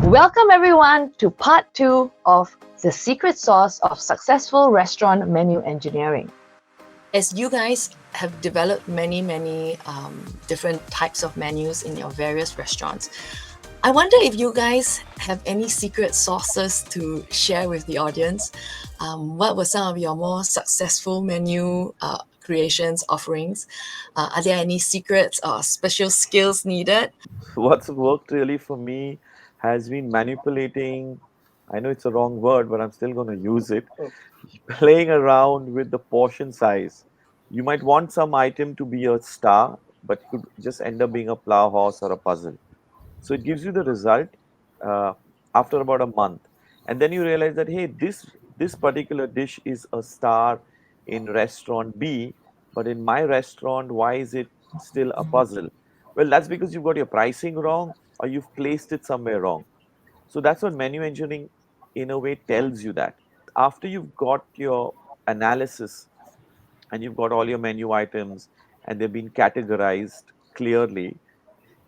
Welcome everyone to part 2 of the secret sauce of successful restaurant menu engineering. As you guys have developed many different types of menus in your various restaurants, I wonder if you guys have any secret sauces to share with the audience. What were some of your more successful menu creations, offerings? Are there any secrets or special skills needed? What's worked really for me has been manipulating. I know it's a wrong word, but I'm still going to use it. Playing around with the portion size. You might want some item to be a star, but it could just end up being a plow horse or a puzzle. So it gives you the result uh, after about a month, and then you realize that hey, this particular dish is a star in restaurant B, but in my restaurant, why is it still a puzzle? Well, that's because you've got your pricing wrong or you've placed it somewhere wrong. So that's what menu engineering, in a way, tells you that. After you've got your analysis and you've got all your menu items and they've been categorized clearly,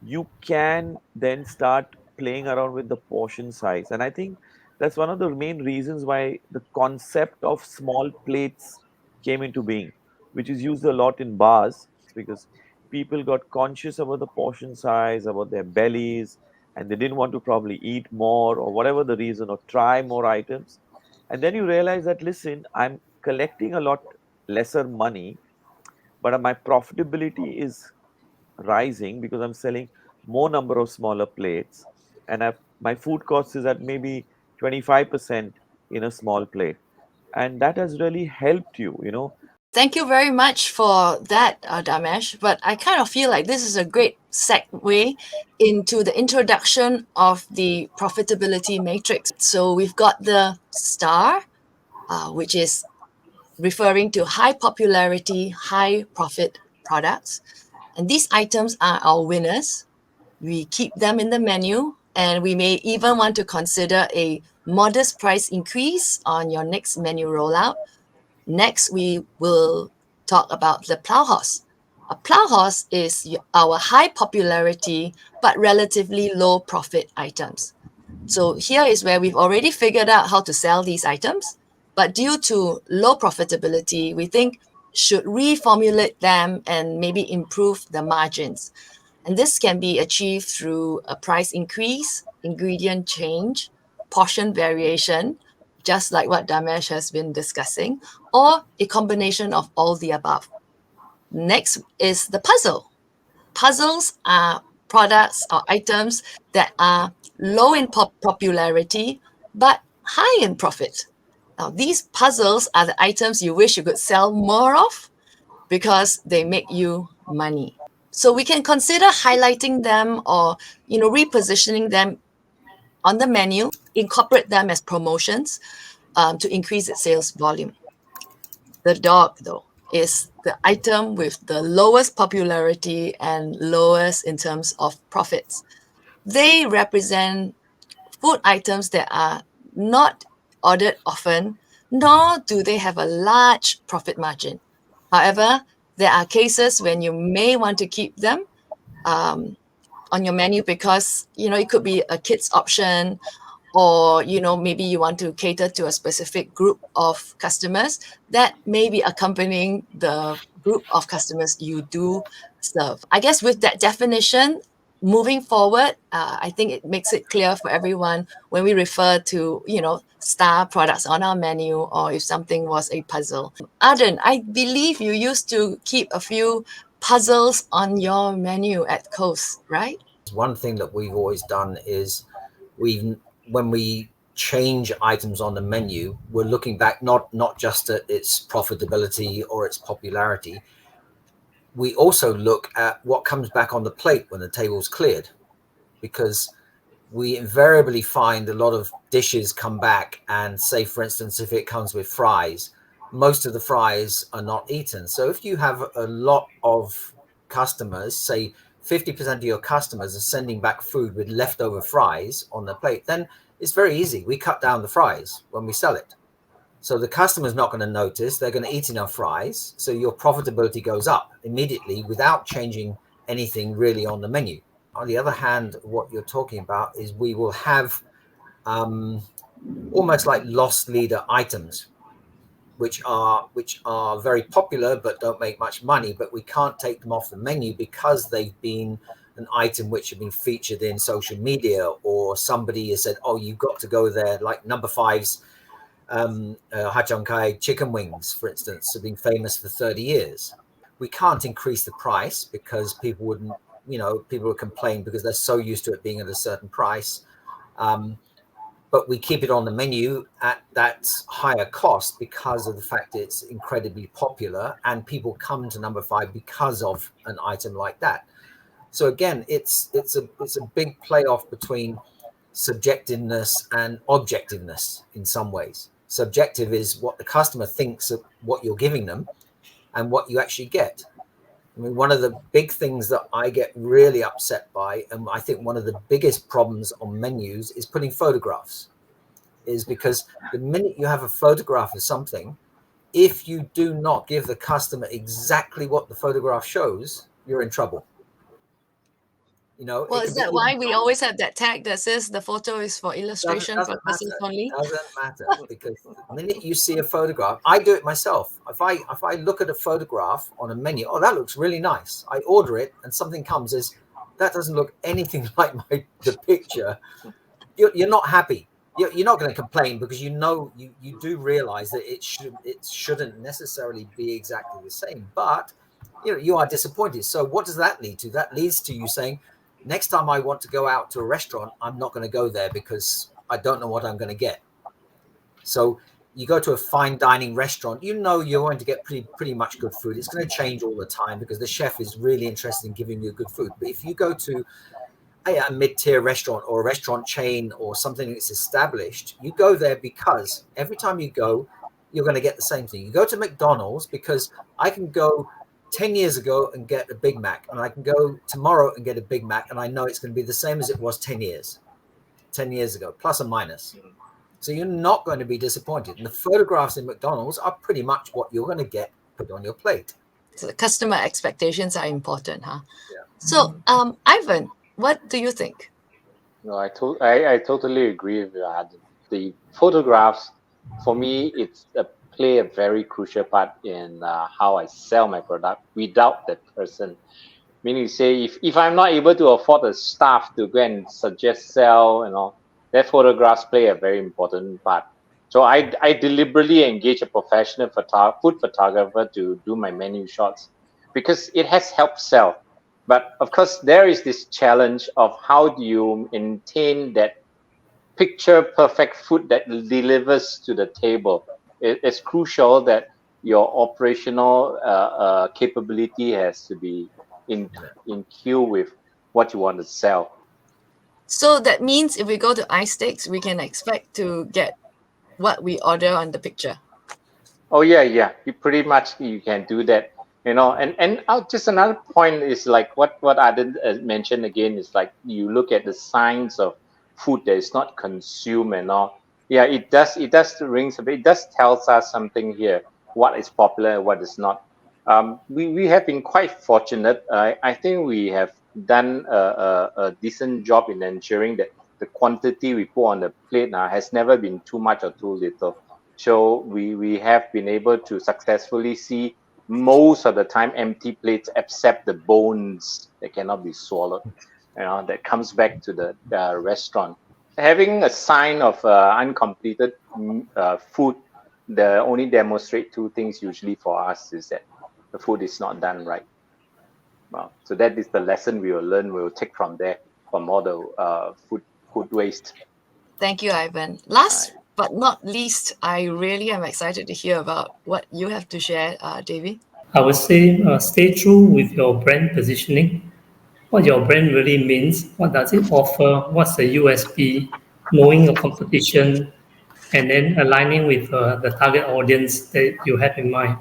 you can then start playing around with the portion size. And I think that's one of the main reasons why the concept of small plates came into being, which is used a lot in bars because people got conscious about the portion size, about their bellies, and they didn't want to probably eat more or whatever the reason or try more items. And then you realize that, listen, I'm collecting a lot lesser money, but my profitability is rising because I'm selling more number of smaller plates, and my food cost is at maybe 25% in a small plate, and that has really helped you. Thank you very much for that, Dharmesh. But I kind of feel like this is a great segue into the introduction of the profitability matrix. So we've got the star, which is referring to high popularity, high profit products. And these items are our winners. We keep them in the menu, and we may even want to consider a modest price increase on your next menu rollout. Next, we will talk about the plow horse. A plow horse is our high popularity but relatively low profit items. So here is where we've already figured out how to sell these items, but due to low profitability, we think should reformulate them and maybe improve the margins. And this can be achieved through a price increase, ingredient change, portion variation, just like what Dharmesh has been discussing, or a combination of all the above. Next is the puzzle. Puzzles are products or items that are low in popularity but high in profit. Now, these puzzles are the items you wish you could sell more of because they make you money. So we can consider highlighting them or repositioning them on the menu, incorporate them as promotions to increase its sales volume. The dog, though, is the item with the lowest popularity and lowest in terms of profits. They represent food items that are not ordered often, nor do they have a large profit margin. However, there are cases when you may want to keep them on your menu because it could be a kids option, or maybe you want to cater to a specific group of customers that may be accompanying the group of customers you do serve. I guess with that definition, moving forward, I think it makes it clear for everyone when we refer to star products on our menu, or if something was a puzzle. Ardan, I believe you used to keep a few puzzles on your menu at Coast, right? One thing that we've always done is when we change items on the menu, we're looking back not just at its profitability or its popularity. We also look at what comes back on the plate when the table's cleared, because we invariably find a lot of dishes come back and, say, for instance, if it comes with fries, most of the fries are not eaten. So if you have a lot of customers, say 50% of your customers are sending back food with leftover fries on the plate, then it's very easy. We cut down the fries when we sell it. So the customer's not going to notice. They're going to eat enough fries. So your profitability goes up immediately without changing anything really on the menu. On the other hand, what you're talking about is we will have almost like lost leader items, which are very popular but don't make much money, but we can't take them off the menu because they've been an item which have been featured in social media, or somebody has said, oh, you've got to go there, like number 5's Ha Cheong Kai chicken wings, for instance, have been famous for 30 years. We can't increase the price because people wouldn't, people would complain because they're so used to it being at a certain price. But we keep it on the menu at that higher cost because of the fact it's incredibly popular, and people come to number 5 because of an item like that. So again, it's a big playoff between subjectiveness and objectiveness in some ways. Subjective is what the customer thinks of what you're giving them and what you actually get. I mean, one of the big things that I get really upset by, and I think one of the biggest problems on menus, is putting photographs. Is because the minute you have a photograph of something, if you do not give the customer exactly what the photograph shows, you're in trouble. Well, is that why we always have that tag that says the photo is for illustration purposes only? It doesn't matter, because the minute you see a photograph, I do it myself. If I look at a photograph on a menu, oh, that looks really nice, I order it, and something comes as that doesn't look anything like the picture, you're not happy. You're not going to complain because you do realize that it shouldn't necessarily be exactly the same, but you are disappointed. So what does that lead to? That leads to you saying, next time I want to go out to a restaurant, I'm not going to go there because I don't know what I'm going to get. So you go to a fine dining restaurant, you're going to get pretty much good food. It's going to change all the time because the chef is really interested in giving you good food. But if you go to a mid-tier restaurant or a restaurant chain or something that's established, you go there because every time you go, you're going to get the same thing. You go to McDonald's because I can go 10 years ago and get a Big Mac, and I can go tomorrow and get a Big Mac, and I know it's going to be the same as it was 10 years ago, plus or minus. So you're not going to be disappointed. And the photographs in McDonald's are pretty much what you're going to get put on your plate. So the customer expectations are important, huh? Yeah. So, Ivan, what do you think? No, I totally agree with you, Ardan. The photographs, for me, play a very crucial part in how I sell my product without that person. Meaning, say, if I'm not able to afford the staff to go and suggest sell, that photographs play a very important part. So I deliberately engage a professional food photographer to do my menu shots because it has helped sell. But of course, there is this challenge of how do you maintain that picture perfect food that delivers to the table. It's crucial that your operational capability has to be in queue with what you want to sell. So that means if we go to iSteaks, we can expect to get what we order on the picture. Oh yeah. You can do that. And just another point is like what Ardan mentioned again is like you look at the signs of food that is not consumed and all. Yeah, it does rings a bit. It does tells us something here. What is popular and what is not. We have been quite fortunate. I think we have done a decent job in ensuring that the quantity we put on the plate now has never been too much or too little. So we have been able to successfully see most of the time empty plates except the bones that cannot be swallowed. That comes back to the restaurant. Having a sign of uncompleted food, the only demonstrate two things usually for us is that the food is not done right. Well, so that is the lesson we will learn. We will take from there from all the food waste. Thank you, Ivan. Last but not least, I really am excited to hear about what you have to share, Davy. I would say stay true with your brand positioning. What your brand really means, what does it offer, what's the USP, knowing your competition, and then aligning with the target audience that you have in mind.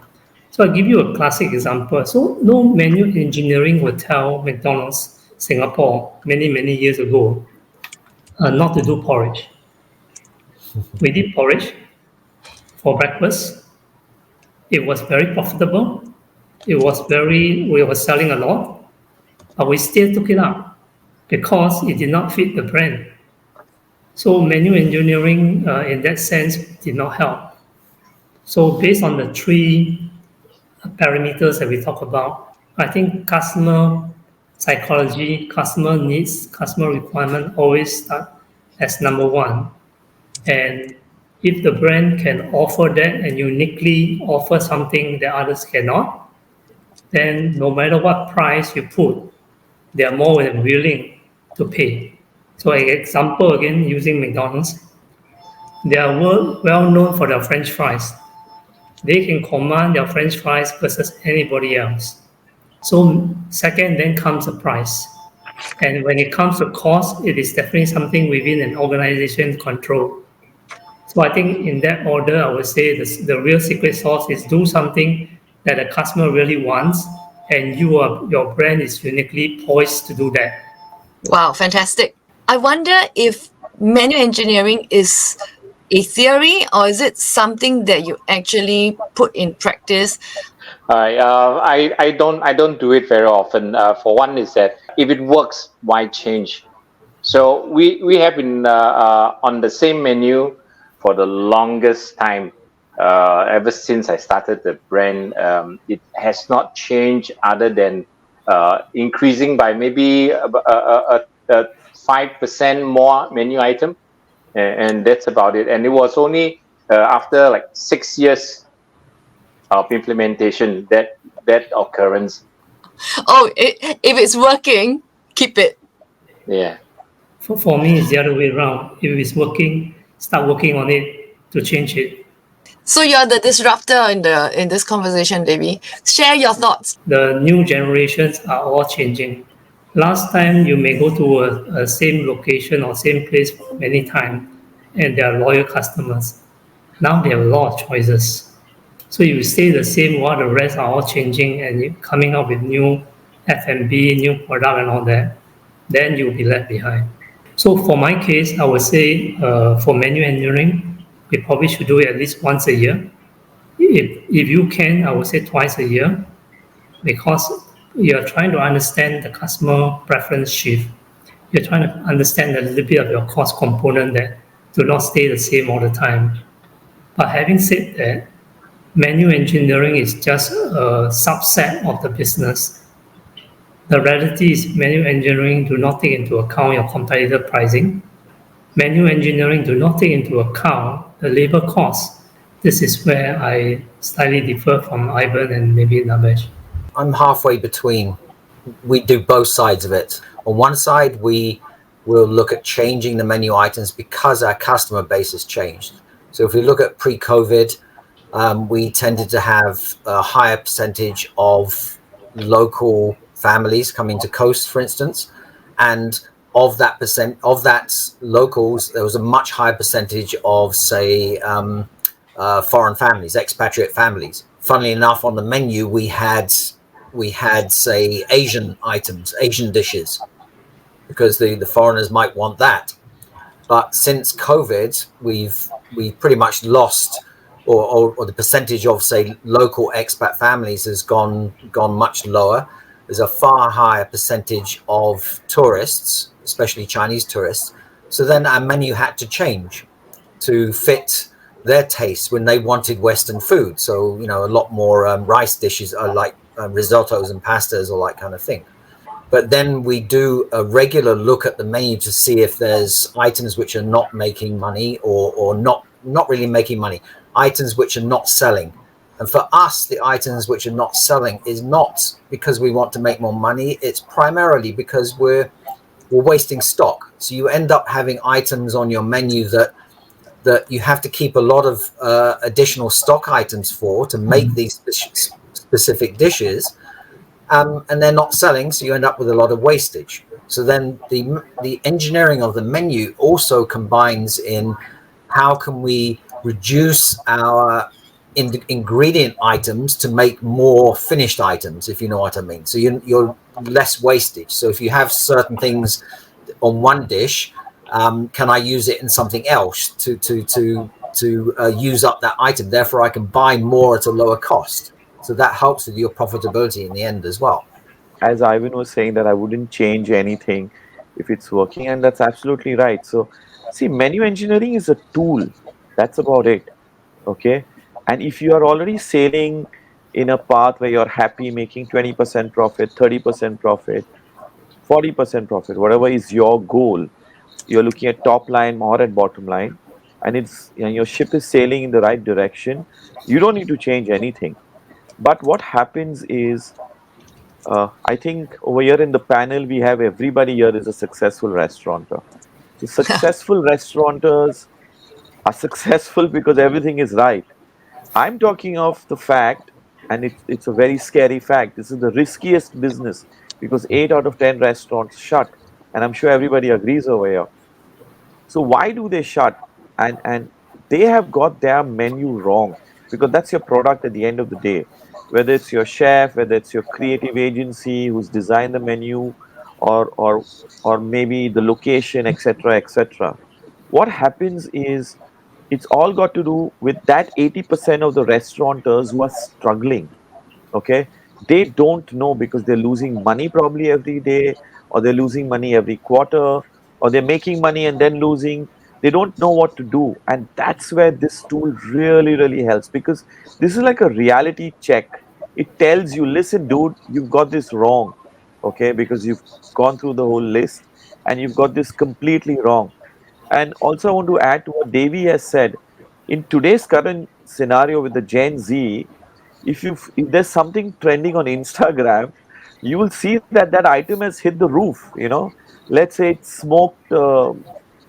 So I'll give you a classic example. So no menu engineering will tell McDonald's Singapore many, many years ago not to do porridge. We did porridge for breakfast. It was very profitable. We were selling a lot, but we still took it up because it did not fit the brand. So menu engineering in that sense did not help. So based on the three parameters that we talk about, I think customer psychology, customer needs, customer requirement always start as number one. And if the brand can offer that and uniquely offer something that others cannot, then no matter what price you put, they are more than willing to pay. So, an example again using McDonald's, they are well known for their French fries. They can command their French fries versus anybody else. So, second, then comes the price. And when it comes to cost, it is definitely something within an organization control. So I think in that order, I would say the real secret sauce is do something that the customer really wants, and your brand is uniquely poised to do that. Wow, fantastic. I wonder if menu engineering is a theory or is it something that you actually put in practice? I don't do it very often. For one, is that if it works, why change? So we have been on the same menu for the longest time. Ever since I started the brand, it has not changed other than increasing by maybe 5% more menu item, and that's about it. And it was only after like 6 years of implementation that occurrence. Oh, if it's working, keep it. Yeah. For me, it's the other way around. If it's working, start working on it to change it. So you're the disruptor in this conversation, Davy. Share your thoughts. The new generations are all changing. Last time, you may go to a same location or same place many times, and they are loyal customers. Now they have a lot of choices. So you stay the same while the rest are all changing and coming up with new FnB, new product and all that, then you'll be left behind. So for my case, I would say for menu engineering, we probably should do it at least once a year. If you can, I would say twice a year, because you're trying to understand the customer preference shift. You're trying to understand a little bit of your cost component that do not stay the same all the time. But having said that, menu engineering is just a subset of the business. The reality is menu engineering do not take into account your competitor pricing. Menu engineering do not take into account the labor costs. This is where I slightly differ from Ivan and maybe Dharmesh. I'm halfway between. We do both sides of it. On one side, we will look at changing the menu items because our customer base has changed. So if we look at pre-COVID, we tended to have a higher percentage of local families coming to coast, for instance, and of that locals, there was a much higher percentage of, say, foreign families, expatriate families. Funnily enough, on the menu we had, say, Asian items, Asian dishes, because the foreigners might want that. But since COVID, we've pretty much lost, or the percentage of, say, local expat families has gone much lower. There's a far higher percentage of tourists, especially Chinese tourists. So then our menu had to change to fit their taste when they wanted Western food. So, you know, a lot more rice dishes are like risottos and pastas or that kind of thing. But then we do a regular look at the menu to see if there's items which are not making money or not really making money, items which are not selling. And for us, the items which are not selling is not because we want to make more money. It's primarily because we're wasting stock. So you end up having items on your menu that you have to keep a lot of additional stock items for to make these specific dishes. And they're not selling, so you end up with a lot of wastage. So then the engineering of the menu also combines in how can we reduce our ingredient items to make more finished items, if you know what I mean. So you're less wastage. So if you have certain things on one dish, can I use it in something else to use up that item? Therefore, I can buy more at a lower cost. So that helps with your profitability in the end as well. As Ivan was saying, that I wouldn't change anything. if it's working, and that's absolutely right. So, see, menu engineering is a tool. That's about it. Okay. And if you are already sailing in a path where you're happy making 20% profit, 30% profit, 40% profit, whatever is your goal, you're looking at top line or at bottom line, and your ship is sailing in the right direction, you don't need to change anything. But what happens is, I think over here in the panel, we have everybody here is a successful restaurateur. So successful restaurateurs are successful because everything is right. I'm talking of the fact, and it's a very scary fact. This is the riskiest business because 8 out of 10 restaurants shut, and I'm sure everybody agrees over here. So why do they shut? And they have got their menu wrong, because that's your product at the end of the day. Whether it's your chef, whether it's your creative agency who's designed the menu, or or or maybe the location, etc., etc. What happens is it's all got to do with that 80% of the restaurateurs who are struggling. Okay, they don't know because they're losing money probably every day, or they're losing money every quarter, or they're making money and then losing. They don't know what to do, and that's where this tool really really helps, because this is like a reality check. It tells you, listen dude, you've got this wrong. Okay, because you've gone through the whole list and you've got this completely wrong. And also I want to add to what Davy has said. In today's current scenario with the Gen Z, if there's something trending on Instagram, you will see that that item has hit the roof. Let's say it's smoked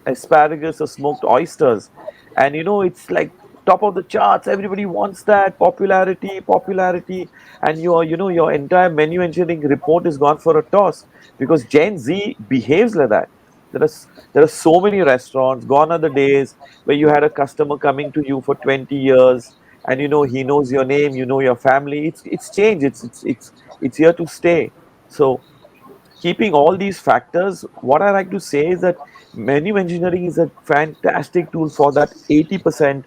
asparagus or smoked oysters, and it's like top of the charts. Everybody wants that popularity, popularity, and your entire menu engineering report is gone for a toss because Gen Z behaves like that. There are so many restaurants. Gone are the days where you had a customer coming to you for 20 years, and he knows your name, your family. It's changed. It's here to stay. So keeping all these factors, what I like to say is that menu engineering is a fantastic tool for that 80%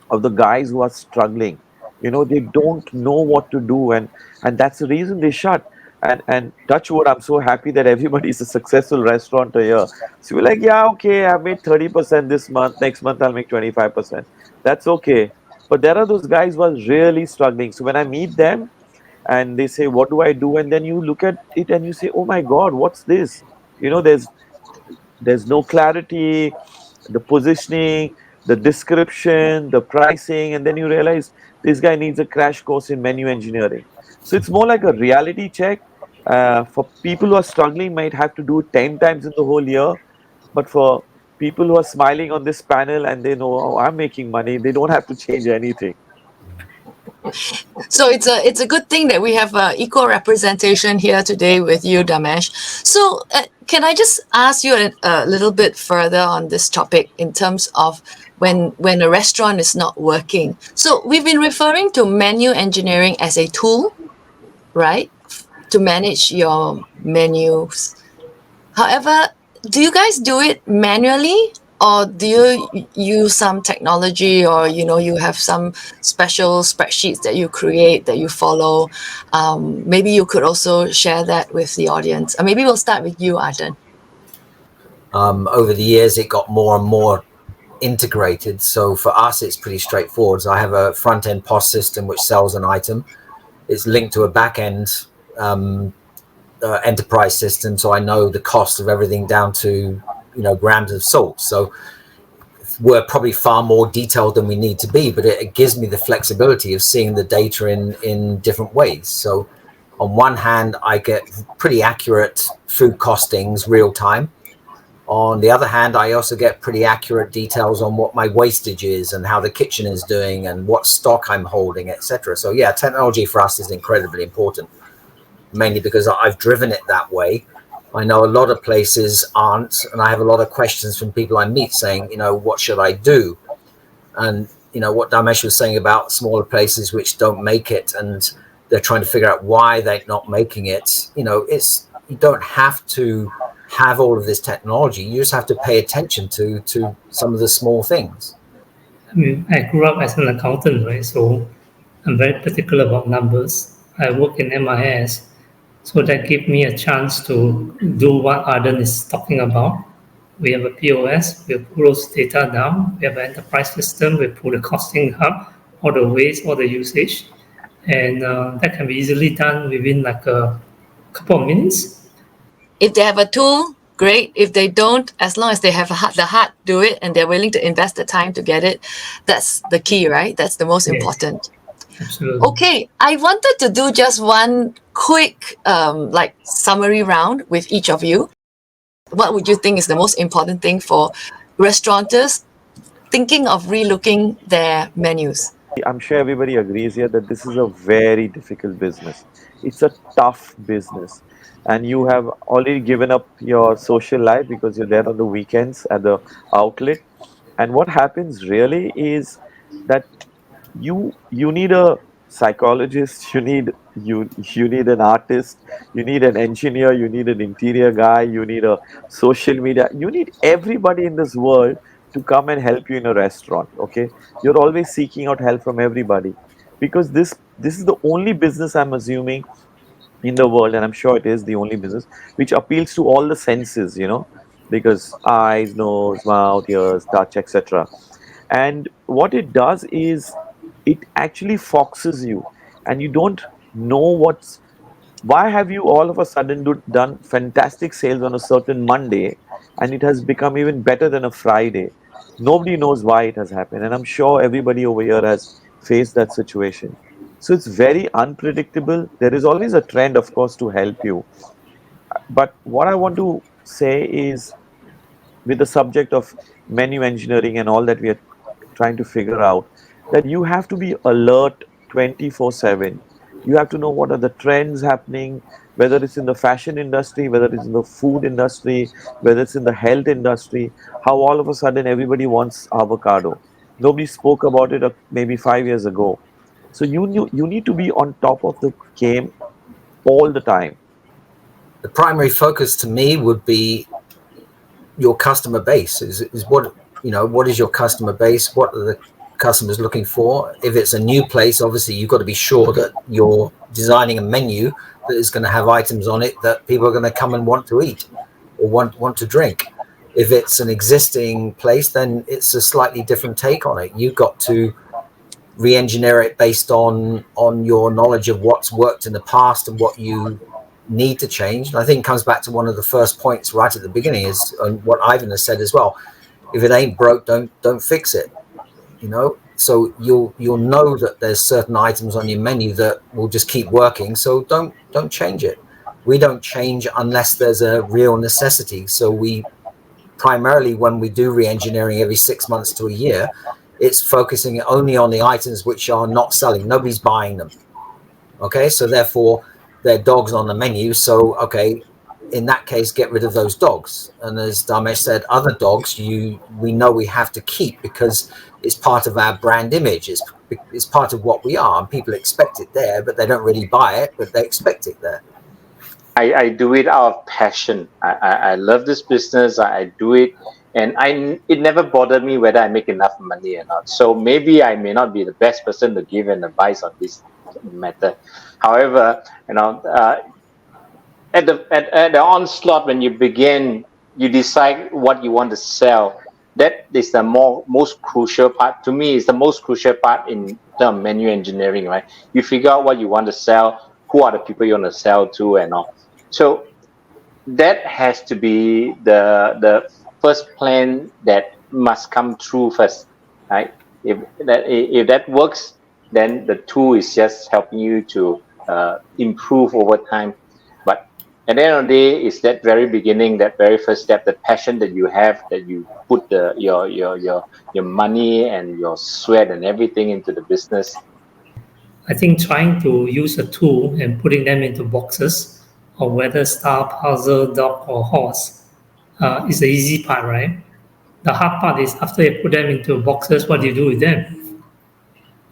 of the guys who are struggling. They don't know what to do, and that's the reason they shut. And touch wood, I'm so happy that everybody is a successful restaurateur here. So we're like, yeah, okay, I've made 30% this month, next month I'll make 25%. That's okay. But there are those guys who are really struggling. So when I meet them and they say, what do I do? And then you look at it and you say, oh my God, what's this? There's no clarity, the positioning, the description, the pricing, and then you realize this guy needs a crash course in menu engineering. So it's more like a reality check. For people who are struggling, might have to do it 10 times in the whole year. But for people who are smiling on this panel and they know, oh, I'm making money, they don't have to change anything. So it's a good thing that we have equal representation here today with you, Dharmesh. So can I just ask you a little bit further on this topic in terms of when a restaurant is not working? So we've been referring to menu engineering as a tool, right, to manage your menus. However, do you guys do it manually, or do you use some technology, or you have some special spreadsheets that you create, that you follow? Maybe you could also share that with the audience. Or maybe we'll start with you, Ardan. Over the years, it got more and more integrated. So for us, it's pretty straightforward. So I have a front end POS system which sells an item. It's linked to a back end enterprise system, so I know the cost of everything down to grams of salt. So we're probably far more detailed than we need to be, but it gives me the flexibility of seeing the data in different ways. So on one hand, I get pretty accurate food costings real time. On the other hand, I also get pretty accurate details on what my wastage is and how the kitchen is doing and what stock I'm holding, etc. So yeah, technology for us is incredibly important, mainly because I've driven it that way. I know a lot of places aren't, and I have a lot of questions from people I meet saying, what should I do? And what Dharmesh was saying about smaller places which don't make it, and they're trying to figure out why they're not making it. You don't have to have all of this technology. You just have to pay attention to some of the small things. I mean, I grew up as an accountant, right? So I'm very particular about numbers. I work in MIS, So that gave me a chance to do what Ardan is talking about. We have a POS, we pull those data down, we have an enterprise system, we pull the costing hub, all the waste, all the usage, and that can be easily done within like a couple of minutes. If they have a tool, great. If they don't, as long as they have the heart, do it, and they're willing to invest the time to get it, that's the key, right? That's the most Yes. important. Absolutely. Okay, I wanted to do just one quick like summary round with each of you. What would you think is the most important thing for restaurateurs thinking of relooking their menus? I'm sure everybody agrees here that this is a very difficult business. It's a tough business. And you have already given up your social life because you're there on the weekends at the outlet. And what happens really is that you need a psychologist, you need an artist, you need an engineer, you need an interior guy, you need a social media, you need everybody in this world to come and help you in a restaurant. Okay, you're always seeking out help from everybody because this is the only business, I'm assuming, in the world, and I'm sure it is the only business which appeals to all the senses, because eyes, nose, mouth, ears, touch, etc. And what it does is it actually foxes you, and you don't know why have you all of a sudden done fantastic sales on a certain Monday, and it has become even better than a Friday. Nobody knows why it has happened, and I'm sure everybody over here has faced that situation. So it's very unpredictable. There is always a trend, of course, to help you, but what I want to say is, with the subject of menu engineering and all that we are trying to figure out, that you have to be alert 24/7. You have to know what are the trends happening, whether it's in the fashion industry, whether it's in the food industry, whether it's in the health industry, how all of a sudden everybody wants avocado. Nobody spoke about it maybe 5 years ago. So you need to be on top of the game all the time. The primary focus to me would be your customer base. Is what is your customer base? What are the customers looking for? If it's a new place, obviously you've got to be sure that you're designing a menu that is going to have items on it that people are going to come and want to eat or want to drink. If it's an existing place, then it's a slightly different take on it. You've got to re-engineer it based on your knowledge of what's worked in the past and what you need to change. And I think it comes back to one of the first points right at the beginning, is what Ivan has said as well. If it ain't broke, don't fix it. So you'll know that there's certain items on your menu that will just keep working. So don't change it. We don't change unless there's a real necessity. So we primarily, when we do re-engineering every 6 months to a year, it's focusing only on the items which are not selling. Nobody's buying them. Okay, so therefore they're dogs on the menu. So okay, in that case, get rid of those dogs. And as Dharmesh said, other dogs we know we have to keep because it's part of our brand image. It's part of what we are, and people expect it there, but they don't really buy it, but they expect it there. I do it out of passion. I love this business. I do it, and it never bothered me whether I make enough money or not. So maybe I may not be the best person to give an advice on this matter. However, at the onslaught, when you begin, you decide what you want to sell. That is the most crucial part. To me, is the most crucial part in the menu engineering, right? You figure out what you want to sell, who are the people you want to sell to, and all. So that has to be the first plan that must come through first, right? If that works, then the tool is just helping you to improve over time. But at the end of the day, it's that very beginning, that very first step, the passion that you have, that you put your money and your sweat and everything into the business. I think trying to use a tool and putting them into boxes, or whether star, puzzle, dog, or horse, is the easy part, right? The hard part is after you put them into boxes, what do you do with them?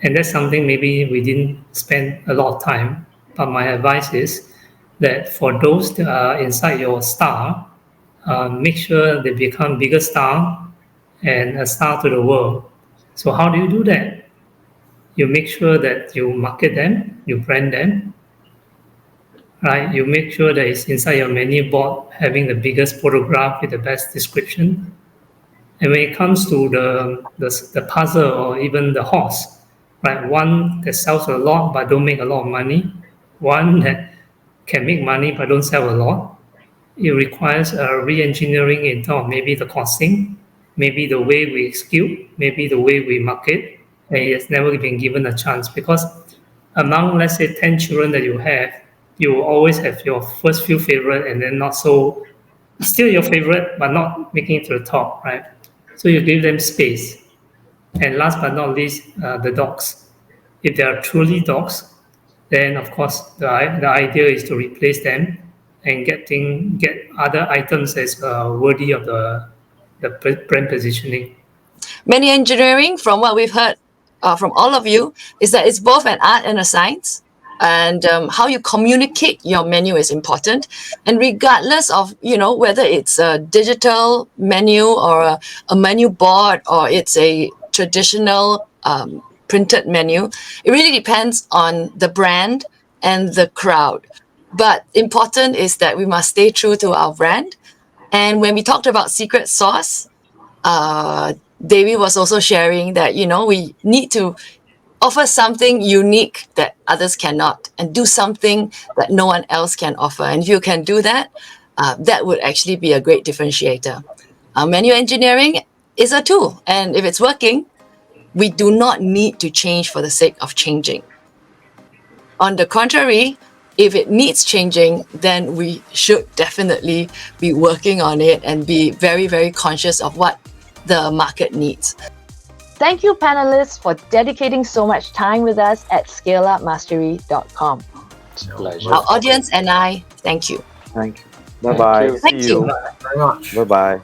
And that's something maybe we didn't spend a lot of time. But my advice is that for those that are inside your star, make sure they become bigger star and a star to the world. So how do you do that? You make sure that you market them, you brand them, right? You make sure that it's inside your menu board, having the biggest photograph with the best description. And when it comes to the puzzle or even the horse, right? One that sells a lot but don't make a lot of money, one that can make money but don't sell a lot. It requires a re-engineering in terms of maybe the costing, maybe the way we execute, maybe the way we market, and it has never been given a chance because among, let's say, 10 children that you have, you will always have your first few favorite and then not so, still your favorite, but not making it to the top, right? So you give them space. And last but not least, the dogs. If they are truly dogs, then of course the idea is to replace them and get other items as worthy of the brand positioning. Menu engineering, from what we've heard from all of you, is that it's both an art and a science. And how you communicate your menu is important. And regardless of, whether it's a digital menu or a menu board or it's a traditional printed menu, it really depends on the brand and the crowd. But important is that we must stay true to our brand. And when we talked about secret sauce, Davy was also sharing that, we need to offer something unique that others cannot and do something that no one else can offer. And if you can do that, that would actually be a great differentiator. Menu engineering is a tool. And if it's working, we do not need to change for the sake of changing. On the contrary, if it needs changing, then we should definitely be working on it and be very, very conscious of what the market needs. Thank you, panelists, for dedicating so much time with us at scaleupmastery.com. It's a pleasure. Our audience and I, thank you. Thank you. Bye-bye. you. Thank See you. you. Very much. Bye-bye.